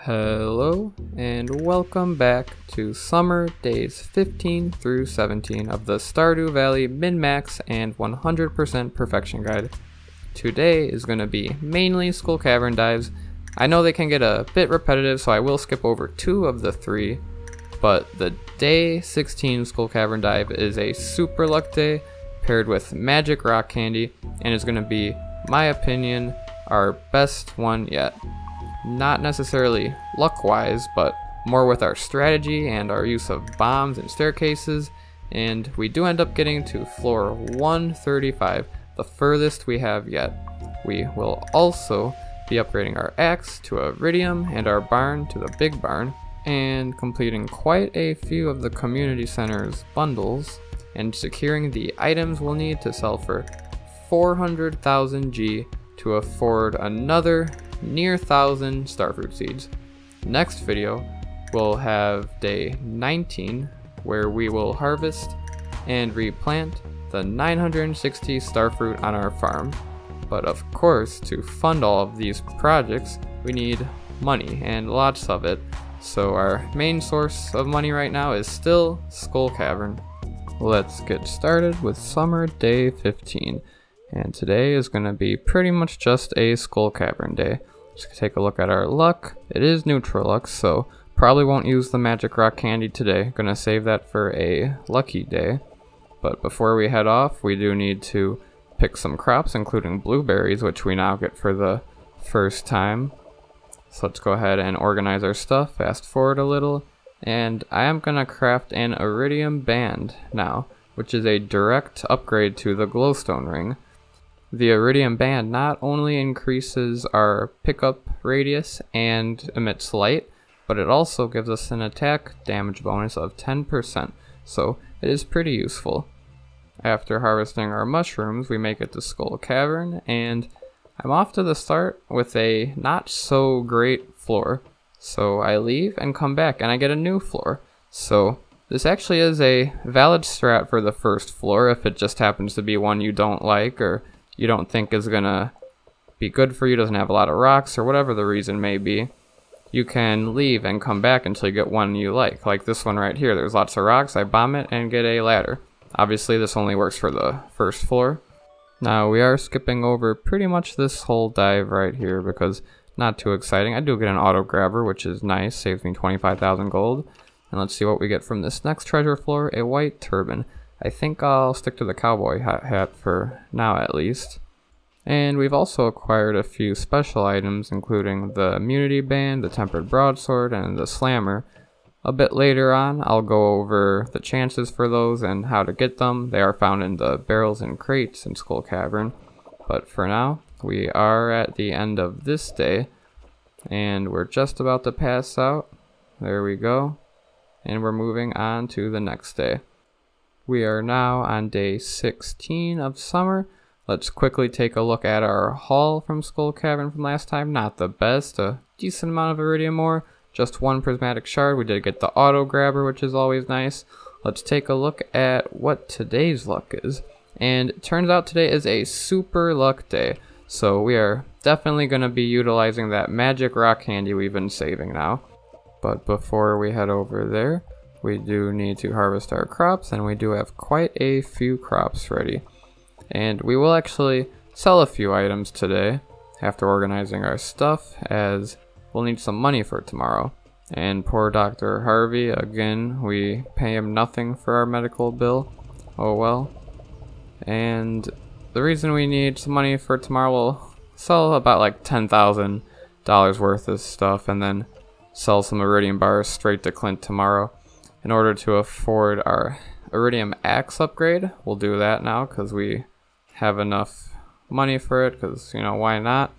Hello and welcome back to summer days 15 through 17 of the Stardew Valley min-max and 100% perfection guide. Today is going to be mainly Skull Cavern dives. I know they can get a bit repetitive, so I will skip over 2 of the 3, but the day 16 Skull Cavern dive is a super luck day paired with magic rock candy, and is going to be, my opinion, our best one yet. Not necessarily luck-wise, but more with our strategy and our use of bombs and staircases, and we do end up getting to floor 135, the furthest we have yet. We will also be upgrading our axe to Iridium and our barn to the big barn, and completing quite a few of the community center's bundles, and securing the items we'll need to sell for 400,000 G to afford another near 1,000 starfruit seeds. Next video we'll have day 19, where we will harvest and replant the 960 starfruit on our farm. But of course, to fund all of these projects we need money, and lots of it, so our main source of money right now is still Skull Cavern. Let's get started with summer day 15. And today is going to be pretty much just a Skull Cavern day. Just take a look at our luck. It is neutral luck, so probably won't use the magic rock candy today. Gonna save that for a lucky day. But before we head off, we do need to pick some crops, including blueberries, which we now get for the first time. So let's go ahead and organize our stuff, fast forward a little, and I am gonna craft an Iridium Band now, which is a direct upgrade to the glowstone ring. The Iridium Band not only increases our pickup radius and emits light, but it also gives us an attack damage bonus of 10%, so it is pretty useful. After harvesting our mushrooms, we make it to Skull Cavern, and I'm off to the start with a not so great floor. So I leave and come back and I get a new floor. So this actually is a valid strat for the first floor if it just happens to be one you don't like, or you don't think is gonna be good for you, doesn't have a lot of rocks, or whatever the reason may be. You can leave and come back until you get one you like this one right here. There's lots of rocks, I bomb it and get a ladder. Obviously this only works for the first floor. Now we are skipping over pretty much this whole dive right here because not too exciting. I do get an auto grabber, which is nice, saves me 25,000 gold. And let's see what we get from this next treasure floor, a white turban. I think I'll stick to the cowboy hat for now at least. And we've also acquired a few special items, including the immunity band, the tempered broadsword, and the slammer. A bit later on I'll go over the chances for those and how to get them. They are found in the barrels and crates in Skull Cavern. But for now, we are at the end of this day, and we're just about to pass out. There we go. And we're moving on to the next day. We are now on day 16 of summer. Let's quickly take a look at our haul from Skull Cavern from last time. Not the best, a decent amount of iridium ore, just 1 prismatic shard. We did get the auto grabber, which is always nice. Let's take a look at what today's luck is. And it turns out today is a super luck day. So we are definitely going to be utilizing that magic rock candy we've been saving now. But before we head over there, we do need to harvest our crops, and we do have quite a few crops ready. And we will actually sell a few items today after organizing our stuff, as we'll need some money for tomorrow. And poor Dr. Harvey, again, we pay him nothing for our medical bill. Oh well. And the reason we need some money for tomorrow, we'll sell about like $10,000 worth of stuff, and then sell some iridium bars straight to Clint tomorrow in order to afford our iridium axe upgrade. We'll do that now because we have enough money for it, because, you know, why not?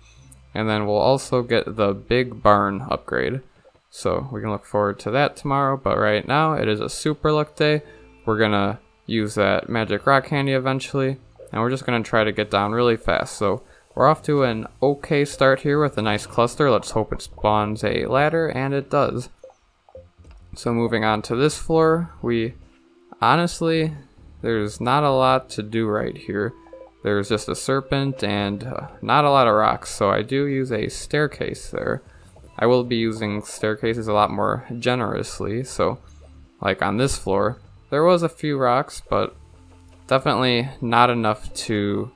And then we'll also get the big barn upgrade, so we can look forward to that tomorrow. But right now it is a super luck day. We're gonna use that magic rock candy eventually, and we're just gonna try to get down really fast. So we're off to an okay start here with a nice cluster. Let's hope it spawns a ladder, and it does. So moving on to this floor, honestly, there's not a lot to do right here. There's just a serpent and not a lot of rocks, so I do use a staircase there. I will be using staircases a lot more generously. So like on this floor, there was a few rocks, but definitely not enough to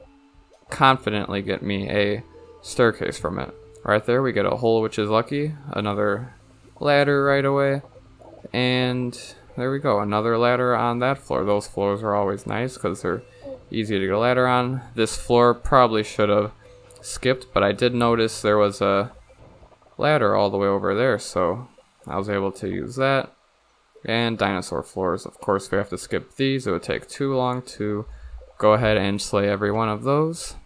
confidently get me a staircase from it. Right there we get a hole, which is lucky. Another ladder right away. And there we go, another ladder on that floor. Those floors are always nice because they're easy to get a ladder on. This floor probably should have skipped, but I did notice there was a ladder all the way over there, so I was able to use that. And dinosaur floors, of course we have to skip these. It would take too long to go ahead and slay every one of those.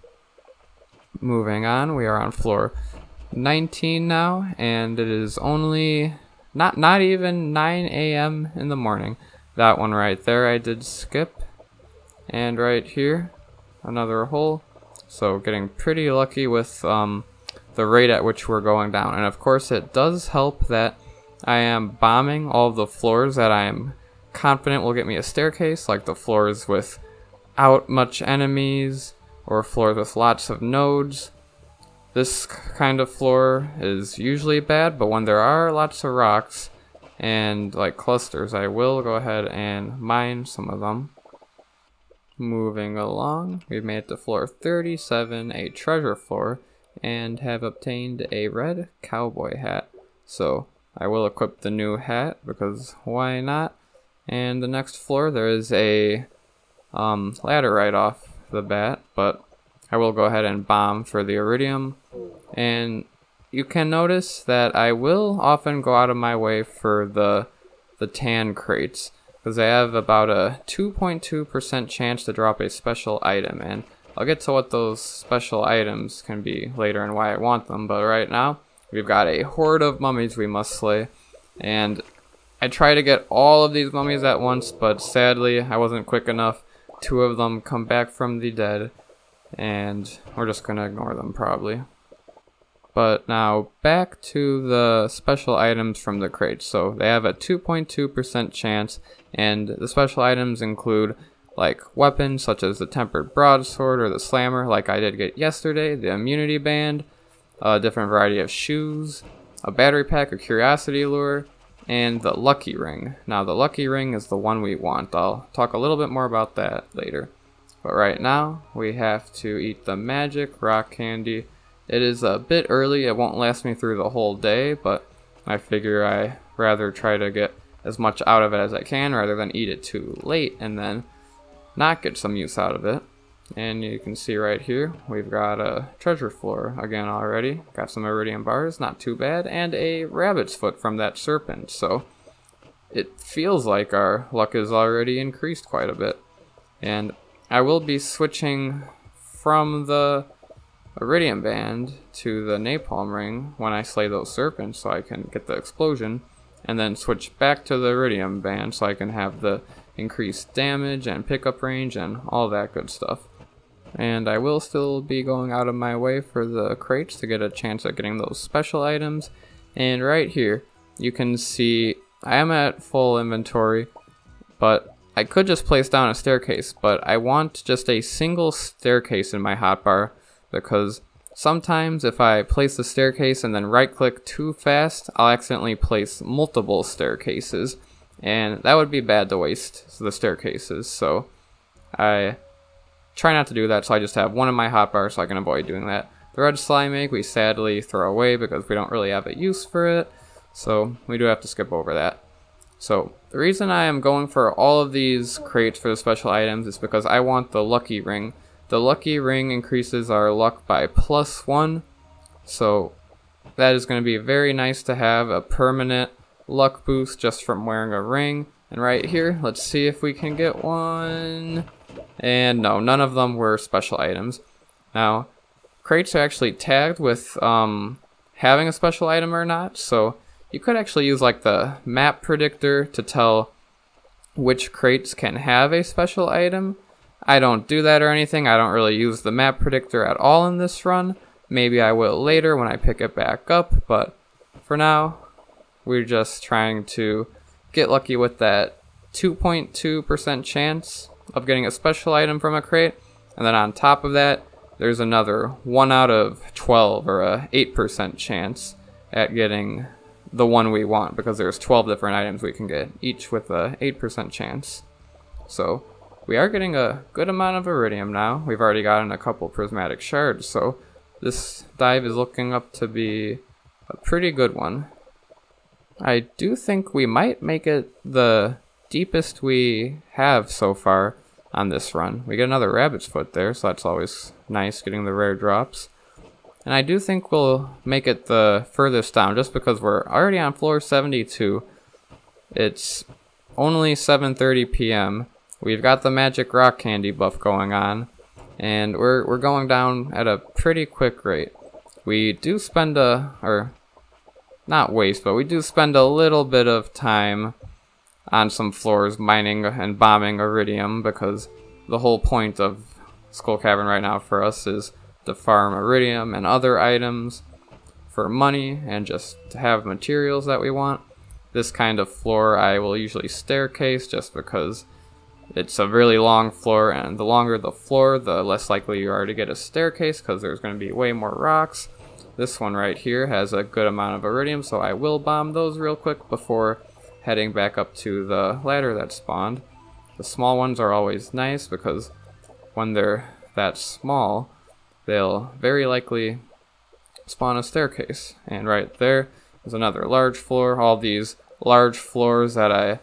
Moving on, we are on floor 19 now, and it is only not even 9 a.m. in the morning. That one right there I did skip. And right here, another hole. So getting pretty lucky with the rate at which we're going down. And of course it does help that I am bombing all of the floors that I am confident will get me a staircase, like the floors without much enemies or floors with lots of nodes. This kind of floor is usually bad, but when there are lots of rocks and like clusters, I will go ahead and mine some of them. Moving along, we've made it to floor 37, a treasure floor, and have obtained a red cowboy hat. So I will equip the new hat because why not? And the next floor there is a ladder right off the bat, but I will go ahead and bomb for the iridium. And you can notice that I will often go out of my way for the tan crates, because I have about a 2.2% chance to drop a special item, and I'll get to what those special items can be later and why I want them. But right now we've got a horde of mummies we must slay, and I try to get all of these mummies at once, but sadly I wasn't quick enough. 2 of them come back from the dead, and we're just gonna ignore them probably. But now back to the special items from the crates. So they have a 2.2% chance, and the special items include like weapons such as the tempered broadsword or the slammer like I did get yesterday, the immunity band, a different variety of shoes, a battery pack, a curiosity lure, and the lucky ring. Now the lucky ring is the one we want. I'll talk a little bit more about that later. But right now we have to eat the magic rock candy. It is a bit early, it won't last me through the whole day, but I figure I rather try to get as much out of it as I can rather than eat it too late and then not get some use out of it. And you can see right here, we've got a treasure floor again already. Got some iridium bars, not too bad, and a rabbit's foot from that serpent. So it feels like our luck is already increased quite a bit. And I will be switching from the iridium band to the napalm ring when I slay those serpents so I can get the explosion, and then switch back to the iridium band so I can have the increased damage and pickup range and all that good stuff. And I will still be going out of my way for the crates to get a chance at getting those special items. And right here you can see I am at full inventory, but I could just place down a staircase, but I want just a single staircase in my hotbar, because sometimes if I place the staircase and then right click too fast, I'll accidentally place multiple staircases, and that would be bad to waste the staircases. So I try not to do that, so I just have one in my hotbar so I can avoid doing that. The red slime egg we sadly throw away because we don't really have a use for it, so we do have to skip over that. So the reason I am going for all of these crates for the special items is because I want the lucky ring. The lucky ring increases our luck by +1, so that is going to be very nice to have a permanent luck boost just from wearing a ring. And right here, let's see if we can get one. And no, none of them were special items. Now, crates are actually tagged with having a special item or not, so you could actually use like the map predictor to tell which crates can have a special item. I don't do that or anything. I don't really use the map predictor at all in this run. Maybe I will later when I pick it back up, but for now we're just trying to get lucky with that 2.2% chance of getting a special item from a crate, and then on top of that there's another 1 out of 12 or a 8% chance at getting the one we want, because there's 12 different items we can get, each with a 8% chance. So we are getting a good amount of iridium now. We've already gotten a couple prismatic shards, so this dive is looking up to be a pretty good one. I do think we might make it the deepest we have so far on this run. We get another rabbit's foot there, so that's always nice, getting the rare drops. And I do think we'll make it the furthest down, just because we're already on floor 72. It's only 7:30 p.m. We've got the magic rock candy buff going on, and we're going down at a pretty quick rate. We do spend not waste, but we do spend a little bit of time on some floors mining and bombing iridium, because the whole point of Skull Cavern right now for us is to farm iridium and other items for money and just to have materials that we want. This kind of floor I will usually staircase, just because it's a really long floor, and the longer the floor, the less likely you are to get a staircase, because there's going to be way more rocks. This one right here has a good amount of iridium, so I will bomb those real quick before heading back up to the ladder that spawned. The small ones are always nice, because when they're that small, they'll very likely spawn a staircase. And right there is another large floor. All these large floors that I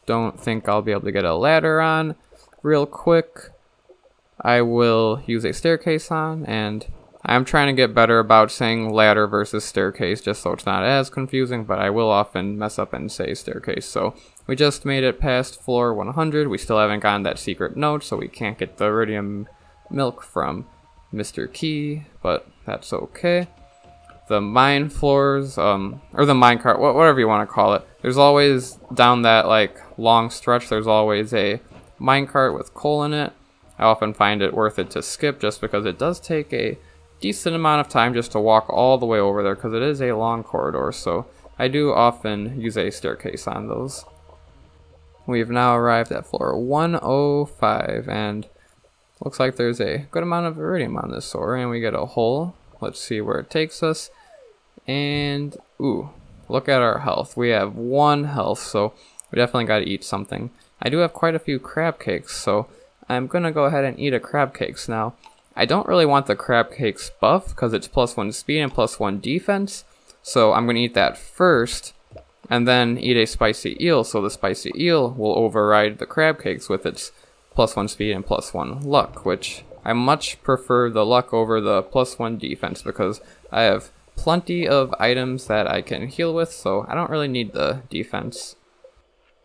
don't think I'll be able to get a ladder on real quick, I will use a staircase on, and I'm trying to get better about saying ladder versus staircase, just so it's not as confusing, but I will often mess up and say staircase. So we just made it past floor 100. We still haven't gotten that secret note, so we can't get the iridium milk from Mr. Key, but that's okay. The mine floors, or the minecart, whatever you want to call it, there's always, down that like long stretch, there's always a minecart with coal in it. I often find it worth it to skip, just because it does take a decent amount of time just to walk all the way over there, because it is a long corridor, so I do often use a staircase on those. We've now arrived at floor 105, and looks like there's a good amount of iridium on this sword, and we get a hole. Let's see where it takes us. And ooh, look at our health. We have 1 health, so we definitely got to eat something. I do have quite a few crab cakes, so I'm gonna go ahead and eat a crab cakes now. I don't really want the crab cakes buff, because it's +1 speed and +1 defense, so I'm gonna eat that first and then eat a spicy eel, so the spicy eel will override the crab cakes with its +1 speed and +1 luck, which I much prefer the luck over the +1 defense, because I have plenty of items that I can heal with, so I don't really need the defense.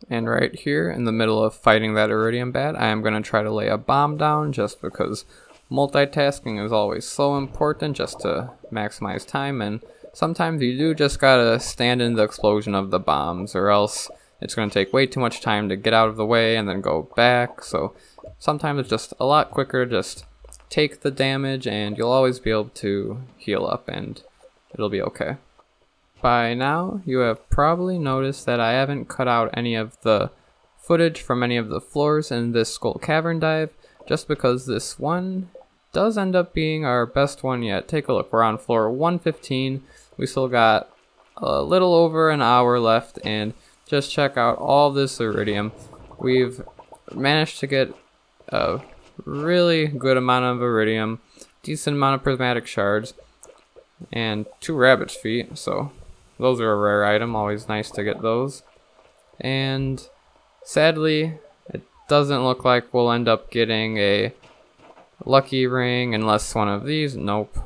And right here in the middle of fighting that iridium bat, I am going to try to lay a bomb down, just because multitasking is always so important, just to maximize time, and sometimes you do just gotta stand in the explosion of the bombs, or else it's going to take way too much time to get out of the way and then go back. So sometimes it's just a lot quicker, just take the damage and you'll always be able to heal up and it'll be okay. By now you have probably noticed that I haven't cut out any of the footage from any of the floors in this Skull Cavern dive, just because this one does end up being our best one yet. Take a look, we're on floor 115. We still got a little over an hour left, and just check out all this iridium. We've managed to get a really good amount of iridium, decent amount of prismatic shards, and 2 rabbit's feet, so those are a rare item, always nice to get those. And sadly, it doesn't look like we'll end up getting a lucky ring unless one of these. Nope,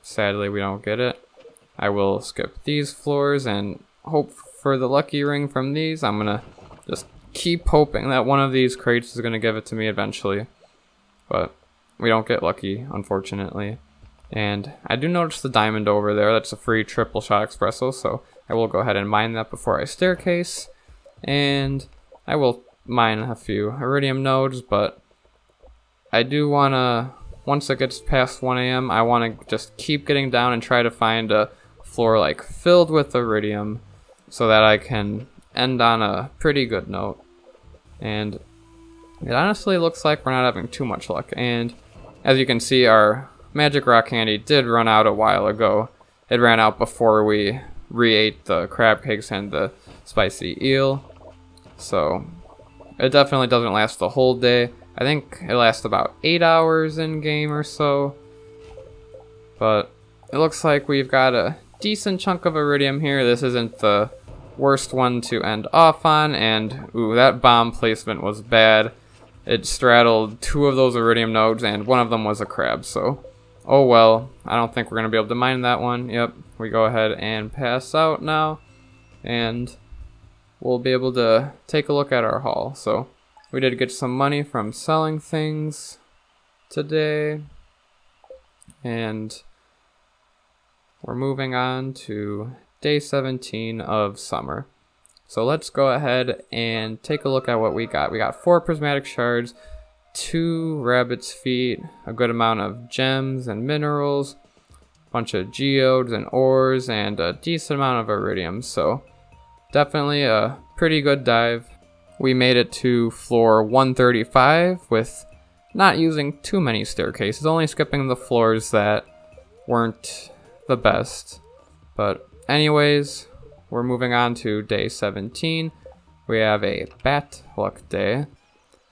sadly we don't get it. I will skip these floors and hope for the lucky ring from these. I'm gonna just keep hoping that one of these crates is gonna give it to me eventually, but we don't get lucky, unfortunately. And I do notice the diamond over there. That's a free triple shot espresso, so I will go ahead and mine that before I staircase. And I will mine a few iridium nodes, but I do want to, once it gets past 1 AM, I want to just keep getting down and try to find a floor like filled with iridium so that I can end on a pretty good note. And it honestly looks like we're not having too much luck. And as you can see, our magic rock candy did run out a while ago. It ran out before we re-ate the crab cakes and the spicy eel. So it definitely doesn't last the whole day. I think it lasts about 8 hours in game or so. But it looks like we've got a decent chunk of iridium here. This isn't the worst one to end off on, and ooh, that bomb placement was bad. It straddled 2 of those iridium nodes, and one of them was a crab, so oh well. I don't think we're going to be able to mine that one. Yep, we go ahead and pass out now, and we'll be able to take a look at our haul. So we did get some money from selling things today, and we're moving on to day 17 of summer. So let's go ahead and take a look at what we got. We got 4 prismatic shards, 2 rabbit's feet, a good amount of gems and minerals, a bunch of geodes and ores, and a decent amount of iridium. So definitely a pretty good dive. We made it to floor 135 with not using too many staircases, only skipping the floors that weren't the best. But anyways, we're moving on to day 17. We have a bat luck day,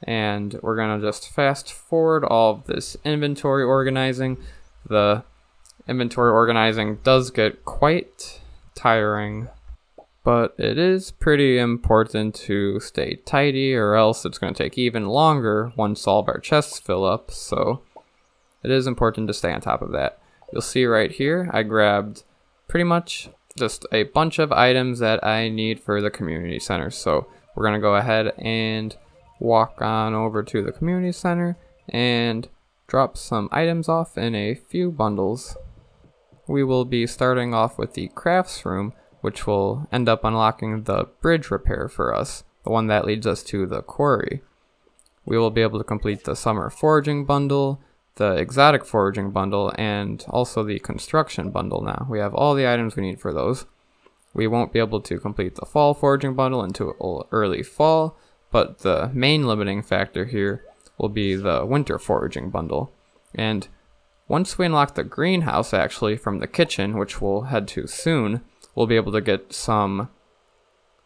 and we're gonna just fast forward all of this inventory organizing. The inventory organizing does get quite tiring, but it is pretty important to stay tidy, or else it's going to take even longer once all of our chests fill up. So it is important to stay on top of that. You'll see right here I grabbed pretty much just a bunch of items that I need for the community center. So we're going to go ahead and walk on over to the community center and drop some items off in a few bundles. We will be starting off with the crafts room, which will end up unlocking the bridge repair for us, the one that leads us to the quarry. We will be able to complete the summer foraging bundle, the exotic foraging bundle, and also the construction bundle now. We have all the items we need for those. We won't be able to complete the fall foraging bundle until early fall, but the main limiting factor here will be the winter foraging bundle. And once we unlock the greenhouse actually from the kitchen, which we'll head to soon, we'll be able to get some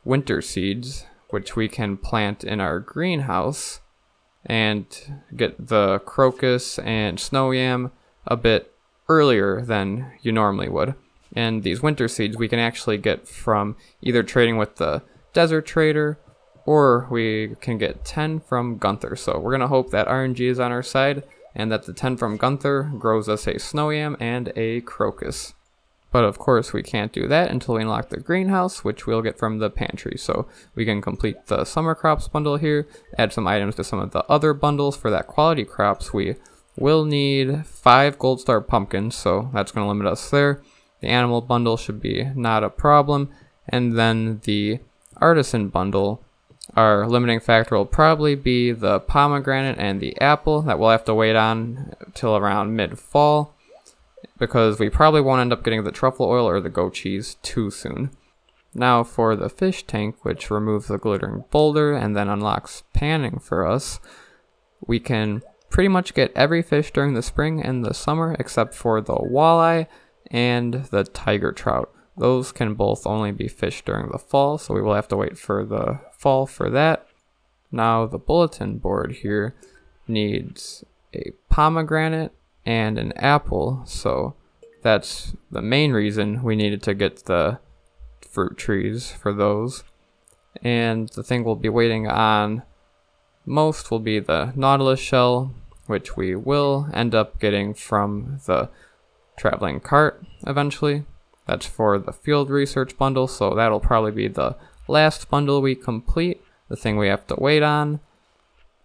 winter seeds, which we can plant in our greenhouse, and get the crocus and snow yam a bit earlier than you normally would. And these winter seeds we can actually get from either trading with the desert trader, or we can get 10 from Gunther. So we're going to hope that RNG is on our side, and that the 10 from Gunther grows us a snow yam and a crocus. But of course we can't do that until we unlock the greenhouse, which we'll get from the pantry. So we can complete the summer crops bundle here, add some items to some of the other bundles. For that quality crops we will need 5 gold star pumpkins, so that's going to limit us there. The animal bundle should be not a problem. And then the artisan bundle, our limiting factor will probably be the pomegranate and the apple that we'll have to wait on till around mid-fall, because we probably won't end up getting the truffle oil or the goat cheese too soon. Now for the fish tank, which removes the glittering boulder and then unlocks panning for us, we can pretty much get every fish during the spring and the summer except for the walleye and the tiger trout. Those can both only be fished during the fall, so we will have to wait for the fall for that. Now the bulletin board here needs a pomegranate and an apple, so that's the main reason we needed to get the fruit trees for those. And the thing we'll be waiting on most will be the nautilus shell, which we will end up getting from the traveling cart eventually. That's for the field research bundle, so that'll probably be the last bundle we complete, the thing we have to wait on.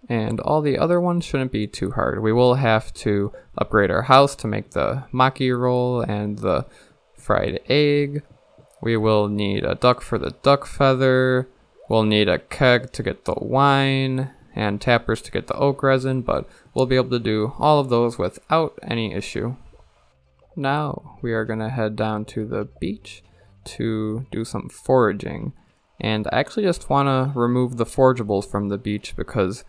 And all the other ones shouldn't be too hard. We will have to upgrade our house to make the maki roll and the fried egg. We will need a duck for the duck feather. We'll need a keg to get the wine, and tappers to get the oak resin, but we'll be able to do all of those without any issue. Now we are going to head down to the beach to do some foraging. And I actually just want to remove the forageables from the beach because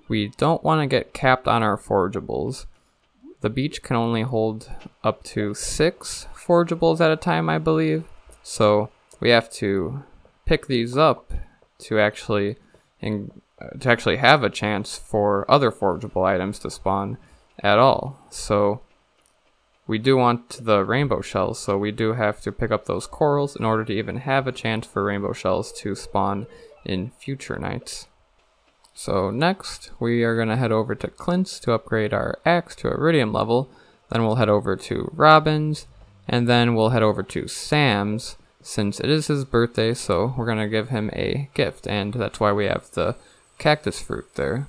we don't want to get capped on our forageables. The beach can only hold up to 6 forageables at a time, I believe. So we have to pick these up to actually have a chance for other forgeable items to spawn at all. So we do want the rainbow shells, so we do have to pick up those corals in order to even have a chance for rainbow shells to spawn in future nights. So next, we are going to head over to Clint's to upgrade our axe to Iridium level. Then we'll head over to Robin's, and then we'll head over to Sam's, since it is his birthday, so we're going to give him a gift, and that's why we have the cactus fruit there.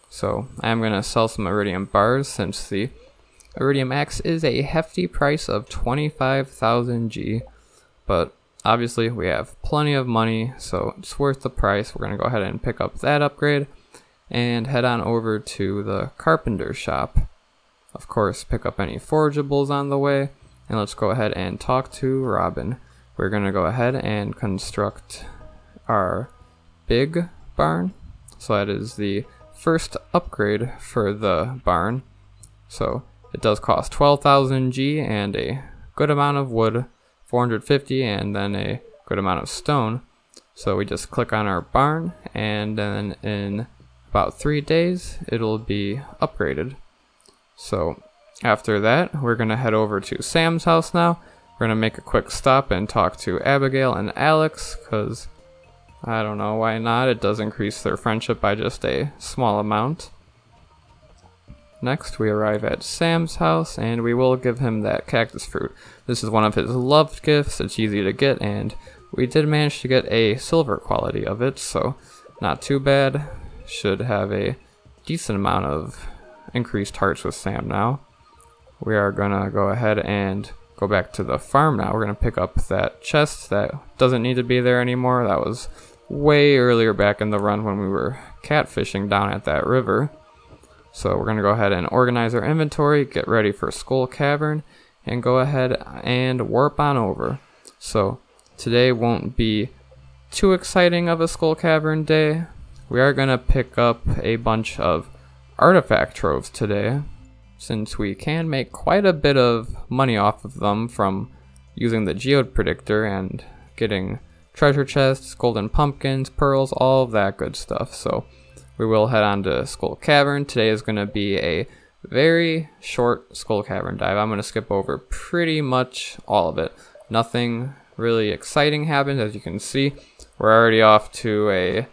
So I'm going to sell some Iridium bars, since the Iridium axe is a hefty price of 25,000 G, but obviously we have plenty of money, so it's worth the price. We're going to go ahead and pick up that upgrade and head on over to the carpenter shop. Of course, pick up any forgeables on the way, and let's go ahead and talk to Robin. We're going to go ahead and construct our big barn. So that is the first upgrade for the barn. So it does cost 12,000 G and a good amount of wood, 450, and then a good amount of stone. So we just click on our barn, and then in about 3 days it'll be upgraded. So after that, we're gonna head over to Sam's house now. We're gonna make a quick stop and talk to Abigail and Alex, because I don't know why not. It does increase their friendship by just a small amount. Next, we arrive at Sam's house, and we will give him that cactus fruit. This is one of his loved gifts. It's easy to get, and we did manage to get a silver quality of it, so not too bad. Should have a decent amount of increased hearts with Sam now. We are gonna go ahead and go back to the farm now. We're gonna pick up that chest that doesn't need to be there anymore. That was way earlier back in the run when we were catfishing down at that river. So we're going to go ahead and organize our inventory, get ready for Skull Cavern, and go ahead and warp on over. So today won't be too exciting of a Skull Cavern day. We are going to pick up a bunch of artifact troves today, since we can make quite a bit of money off of them from using the geode predictor and getting treasure chests, golden pumpkins, pearls, all of that good stuff. So we will head on to Skull Cavern. Today is going to be a very short Skull Cavern dive. I'm going to skip over pretty much all of it. Nothing really exciting happens, as you can see. We're already off to a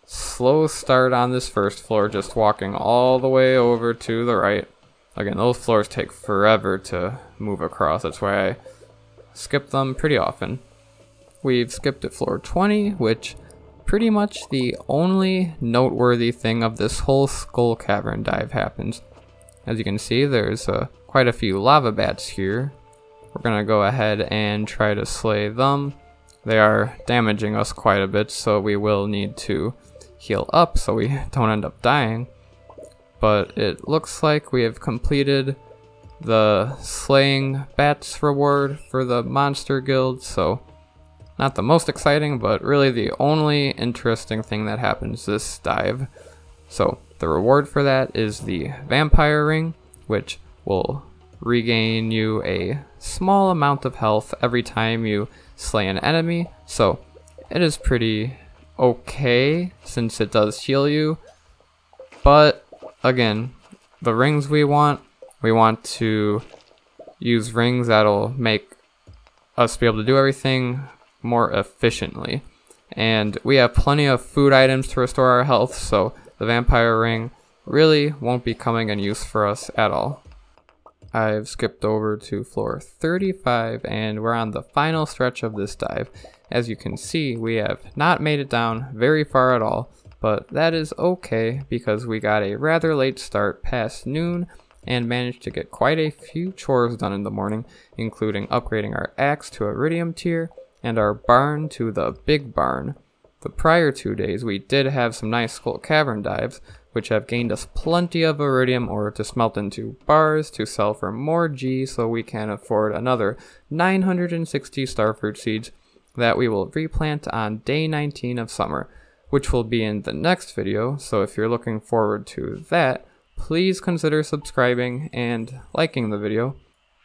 slow start on this first floor, just walking all the way over to the right. Again, those floors take forever to move across. That's why I skip them pretty often. We've skipped at floor 20, which pretty much the only noteworthy thing of this whole Skull Cavern dive happens. As you can see, there's quite a few lava bats here. We're gonna go ahead and try to slay them. They are damaging us quite a bit, so we will need to heal up so we don't end up dying. But it looks like we have completed the slaying bats reward for the monster guild, so not the most exciting, but really the only interesting thing that happens this dive. So the reward for that is the vampire ring, which will regain you a small amount of health every time you slay an enemy. So it is pretty okay since it does heal you. But again, the rings we want to use rings that'll make us be able to do everything more efficiently, and we have plenty of food items to restore our health, so the vampire ring really won't be coming in use for us at all. I've skipped over to floor 35, and we're on the final stretch of this dive. As you can see, we have not made it down very far at all, but that is okay because we got a rather late start past noon and managed to get quite a few chores done in the morning, including upgrading our axe to Iridium tier and our barn to the big barn. The prior 2 days we did have some nice Skull Cavern dives, which have gained us plenty of Iridium ore to smelt into bars to sell for more G, so we can afford another 960 starfruit seeds that we will replant on day 19 of summer, which will be in the next video. So if you're looking forward to that, please consider subscribing and liking the video.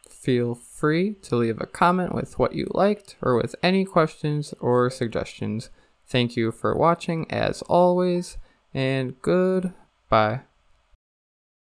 Feel free to leave a comment with what you liked or with any questions or suggestions. Thank you for watching as always, and goodbye.